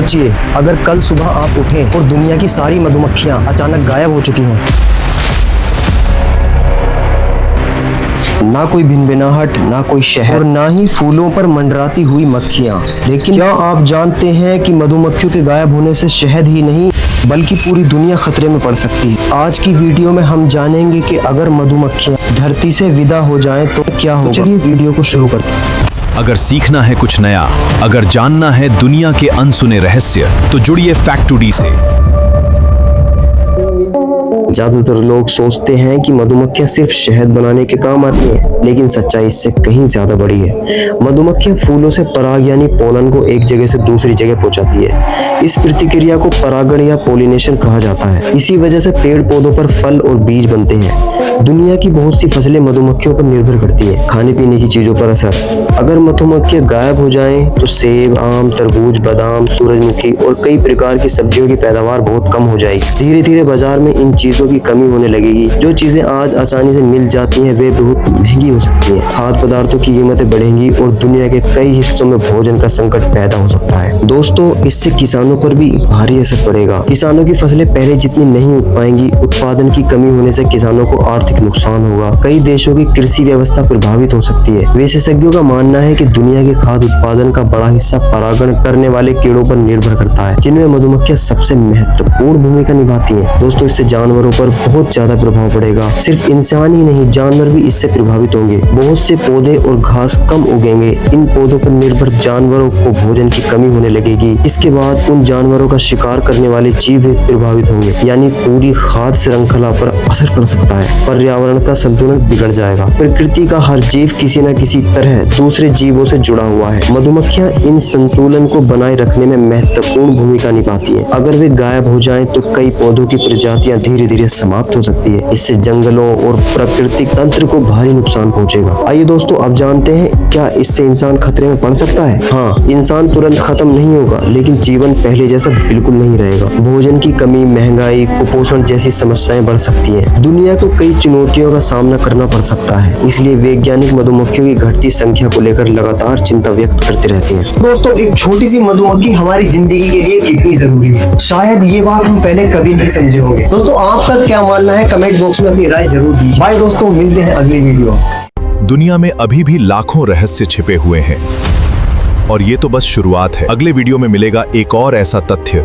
सोचिए, अगर कल सुबह आप उठें और दुनिया की सारी मधुमक्खियां अचानक गायब हो चुकी हों। ना कोई भिनभिनाहट, ना कोई शहर और ना ही फूलों पर मंडराती हुई मक्खियां। लेकिन क्या आप जानते हैं कि मधुमक्खियों के गायब होने से शहद ही नहीं बल्कि पूरी दुनिया खतरे में पड़ सकती है। आज की वीडियो में हम जानेंगे कि अगर मधुमक्खियां धरती से विदा हो जाएं तो क्या होगा। चलिए वीडियो को शुरू करते हैं। अगर सीखना है कुछ नया, अगर जानना है दुनिया के अनसुने रहस्य, तो जुड़िए फैक्ट टुडे से। ज्यादातर लोग सोचते हैं कि मधुमक्खियां सिर्फ शहद बनाने के काम आती हैं, लेकिन सच्चाई इससे कहीं ज्यादा बड़ी है। मधुमक्खियां फूलों से पराग यानी पोलन को एक जगह से दूसरी जगह पहुंचाती है। इस प्रतिक्रिया को परागण या पोलिनेशन कहा जाता है। इसी वजह से पेड़ पौधों पर फल और बीज बनते हैं। दुनिया की बहुत सी फसलें मधुमक्खियों पर निर्भर करती है। खाने पीने की चीजों पर असर, अगर मधुमक्खियां गायब हो जाएं तो सेब, आम, तरबूज, बादाम, सूरजमुखी और कई प्रकार की सब्जियों की पैदावार बहुत कम हो जाएगी। धीरे धीरे बाजार में इन चीजों की कमी होने लगेगी। जो चीजें आज आसानी से मिल जाती हैं वे बहुत महंगी हो सकती हैं। खाद्य पदार्थों की कीमतें बढ़ेंगी और दुनिया के कई हिस्सों में भोजन का संकट पैदा हो सकता है। दोस्तों, इससे किसानों पर भी भारी असर पड़ेगा। किसानों की फसलें पहले जितनी नहीं उग पाएंगी। उत्पादन की कमी होने से किसानों को आर्थिक नुकसान होगा। कई देशों की कृषि व्यवस्था प्रभावित हो सकती है। विशेषज्ञों का मानना है कि दुनिया के खाद्य उत्पादन का बड़ा हिस्सा परागण करने वाले कीड़ों पर निर्भर करता है, जिनमें मधुमक्खियां सबसे महत्वपूर्ण भूमिका निभाती हैं। दोस्तों, इससे जानवरों पर बहुत ज्यादा प्रभाव पड़ेगा। सिर्फ इंसान ही नहीं, जानवर भी इससे प्रभावित होंगे। बहुत से पौधे और घास कम उगेंगे। इन पौधों पर निर्भर जानवरों को भोजन की कमी होने लगेगी। इसके बाद उन जानवरों का शिकार करने वाले जीव भी प्रभावित होंगे, यानी पूरी खाद्य श्रृंखला पर असर पड़ सकता है। पर्यावरण का संतुलन बिगड़ जाएगा। प्रकृति का हर जीव किसी न किसी तरह दूसरे जीवों से जुड़ा हुआ है। मधुमक्खियां इन संतुलन को बनाए रखने में महत्वपूर्ण भूमिका निभाती हैं। अगर वे गायब हो जाएं तो कई पौधों की प्रजातियां धीरे धीरे समाप्त हो सकती है। इससे जंगलों और प्राकृतिक तंत्र को भारी नुकसान पहुंचेगा। आइए दोस्तों, अब जानते हैं क्या इससे इंसान खतरे में पड़ सकता है। हाँ, इंसान तुरंत खत्म नहीं होगा, लेकिन जीवन पहले जैसा बिल्कुल नहीं रहेगा। भोजन की कमी, महंगाई, कुपोषण जैसी समस्याएं बढ़ सकती हैं। दुनिया को कई चुनौतियों का सामना करना पड़ सकता है। इसलिए वैज्ञानिक मधुमक्खियों की घटती संख्या को लेकर लगातार चिंता व्यक्त करते रहते हैं। दोस्तों, एक छोटी सी मधुमक्खी हमारी जिंदगी के लिए कितनी जरूरी है, शायद ये बात हम पहले कभी नहीं समझे होंगे। दोस्तों, आपका क्या मानना है? कमेंट बॉक्स में अपनी राय जरूर दीजिए। बाय दोस्तों, मिलते हैं अगली वीडियो। दुनिया में अभी भी लाखों रहस्य छिपे हुए हैं और ये तो बस शुरुआत है। अगले वीडियो में मिलेगा एक और ऐसा तथ्य